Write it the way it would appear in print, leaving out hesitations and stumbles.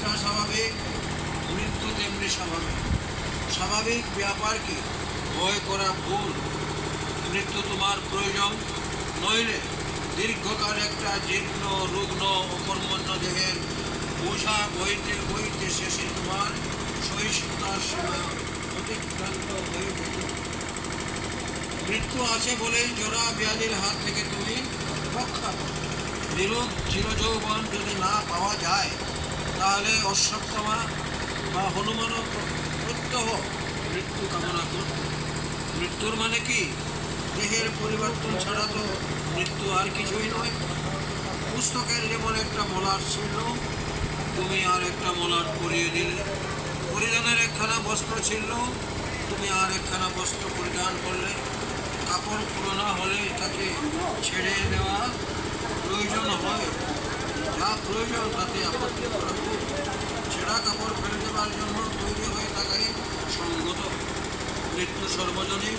যেটা স্বাভাবিক, মৃত্যু তেমনি স্বাভাবিক। স্বাভাবিক ব্যাপারকে ভয় করা ভুল। মৃত্যু তোমার প্রয়োজন, নইলে দীর্ঘকাল একটা জীর্ণ রুগ্ন অকর্মণ্য দেহের বোঝা বইতে বইতে শেষে তোমার সহিষ্ণুতার সীমা অতিক্রান্ত হয়ে যেত। মৃত্যু আছে বলেই জোড়া ব্যাধির হাত থেকে তুমি রক্ষা পাবে। নিরোগ চিরযৌবন যদি না পাওয়া যায়, তাহলে অশ্বত্থামা বা হনুমানও প্রত্যহ মৃত্যু কামনা করত। মৃত্যুর মানে কি? দেহের পরিবর্তন ছাড়া তো মৃত্যু আর কিছুই নয়। পুস্তকের যেমন একটা মলার ছিল, তুমি আর একটা মলার পরিয়ে দিলে। পরিধানের একখানা বস্ত্র ছিল, তুমি আর একখানা বস্ত্র পরিধান করলে। কাপড় পুরোনো হলে তাকে ছেড়ে দেওয়া প্রয়োজন হয়। যা প্রয়োজন তাতে আপত্তি করা হয়। ছেঁড়া কাপড় ফেলে দেওয়ার জন্য তৈরি হয়ে থাকাই সঙ্গত। মৃত্যু সর্বজনীন,